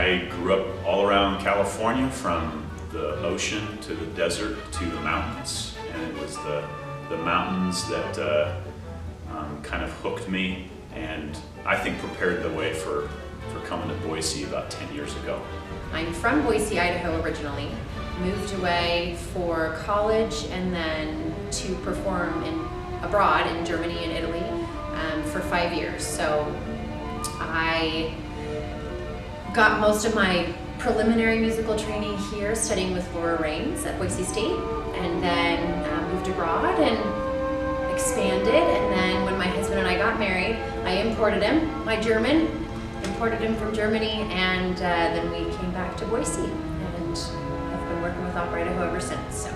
I grew up all around California, from the ocean to the desert to the mountains, and it was the mountains that kind of hooked me, and I think prepared the way for coming to Boise about 10 years ago. I'm from Boise, Idaho originally, moved away for college and then to perform abroad in Germany and Italy for 5 years. So I got most of my preliminary musical training here, studying with Laurie at Boise State, and then moved abroad and expanded. And then when my husband and I got married, I imported him, my German, imported him from Germany, and then we came back to Boise, and I've been working with Opera Idaho ever since. So.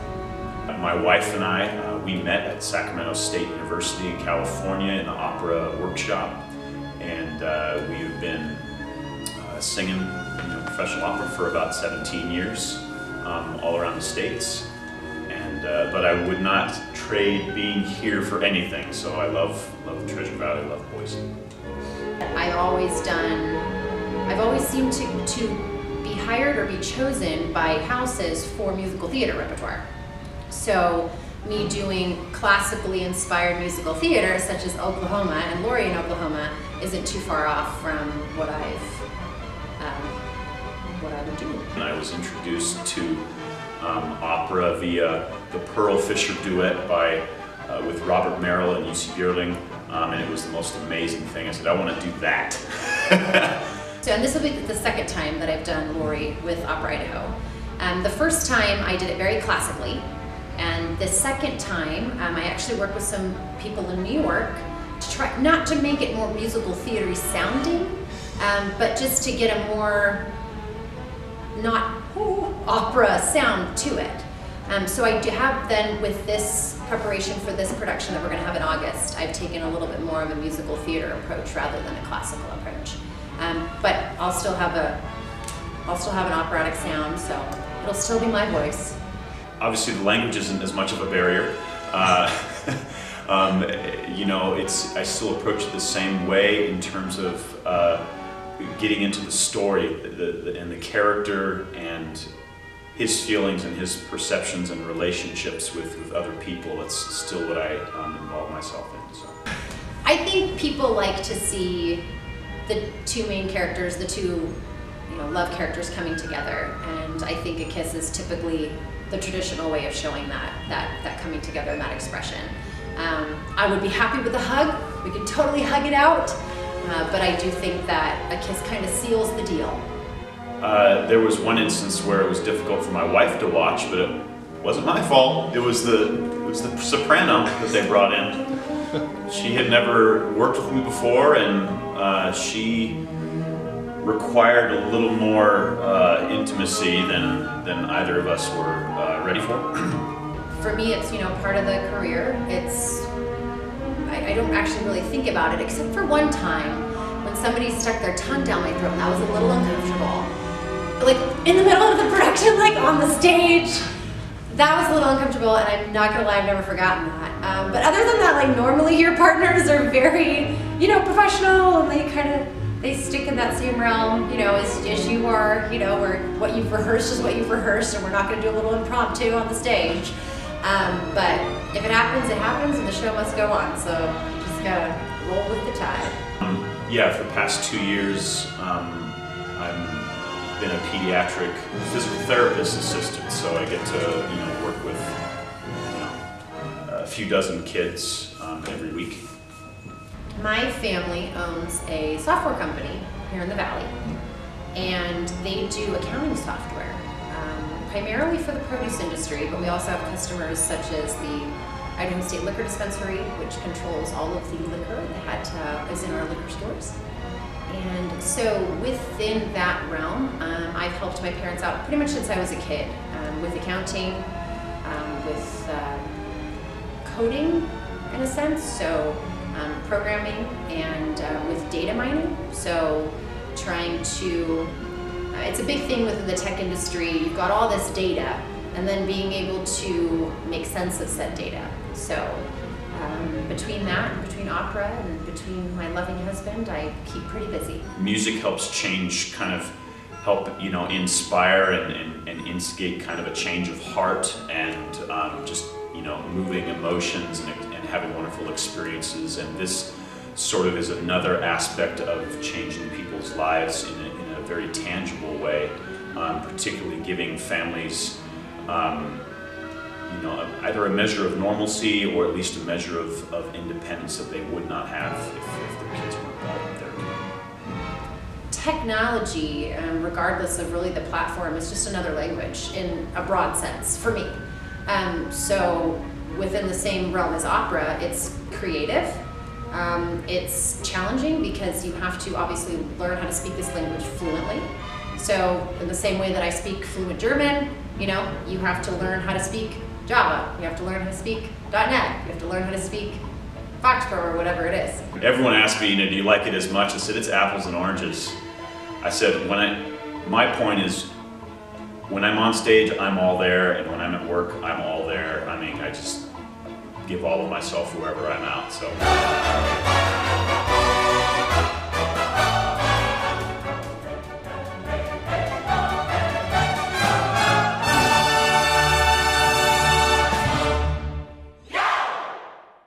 My wife and I, we met at Sacramento State University in California in the opera workshop, and we've been singing professional opera for about 17 years, all around the States. And but I would not trade being here for anything. So I love Treasure Valley, I love Boise. I've always seemed to be hired or be chosen by houses for musical theater repertoire. So me doing classically inspired musical theater, such as Oklahoma and Laurie in Oklahoma, isn't too far off from what I would do. And I was introduced to opera via the Pearl Fisher duet with Robert Merrill and UC Bierling, and it was the most amazing thing. I said, I want to do that. So, and this will be the second time that I've done Laurie with Opera Idaho. The first time I did it very classically, and the second time I actually worked with some people in New York to try, not to make it more musical theater-y sounding, but just to get a more not opera sound to it. So I do have then, with this preparation for this production that we're going to have in August, I've taken a little bit more of a musical theater approach rather than a classical approach. But I'll still have an operatic sound, so it'll still be my voice. Obviously, the language isn't as much of a barrier. I still approach it the same way in terms of getting into the story and the character and his feelings and his perceptions and relationships with other people. It's still what I involve myself in. So. I think people like to see the two main characters, the two love characters coming together, and I think a kiss is typically the traditional way of showing that coming together and that expression. I would be happy with a hug. We could totally hug it out, but I do think that a kiss kind of seals the deal. There was one instance where it was difficult for my wife to watch, but it wasn't my fault. It was the soprano that they brought in. She had never worked with me before, and she required a little more intimacy than either of us were ready for. For me, it's part of the career. I don't actually really think about it, except for one time when somebody stuck their tongue down my throat, and that was a little uncomfortable. Like in the middle of the production, like on the stage. That was a little uncomfortable, and I'm not gonna lie, I've never forgotten that. But other than that, like normally your partners are very, professional, and they stick in that same realm, as you are, where what you've rehearsed is what you've rehearsed, and we're not gonna do a little impromptu on the stage. But if it happens, and the show must go on. So you just gotta roll with the tide. For the past 2 years, I've been a pediatric physical therapist assistant, so I get to work with a few dozen kids every week. My family owns a software company here in the Valley, and they do accounting software, primarily for the produce industry, but we also have customers such as the Idaho State Liquor Dispensary, which controls all of the liquor that is in our liquor stores. And so within that realm, I've helped my parents out pretty much since I was a kid, with accounting, with coding in a sense, so programming, and with data mining. So trying to, it's a big thing within the tech industry. You've got all this data, and then being able to make sense of said data. So between that, and between opera, and between my loving husband, I keep pretty busy. Music helps change kind of help inspire and instigate kind of a change of heart and just moving emotions and having wonderful experiences. And this sort of is another aspect of changing people's lives in a very tangible way, particularly giving families either a measure of normalcy or at least a measure of independence that they would not have if their kids were involved there. Technology, regardless of really the platform, is just another language in a broad sense for me. So within the same realm as opera, it's creative. It's challenging because you have to obviously learn how to speak this language fluently. So in the same way that I speak fluent German, you have to learn how to speak Java. You have to learn how to speak .NET. You have to learn how to speak Foxborough or whatever it is. Everyone asked me, do you like it as much? I said, it's apples and oranges. I said, my point is, when I'm on stage, I'm all there, and when I'm at work, I'm all there. I mean, I just give all of myself wherever I'm out, so.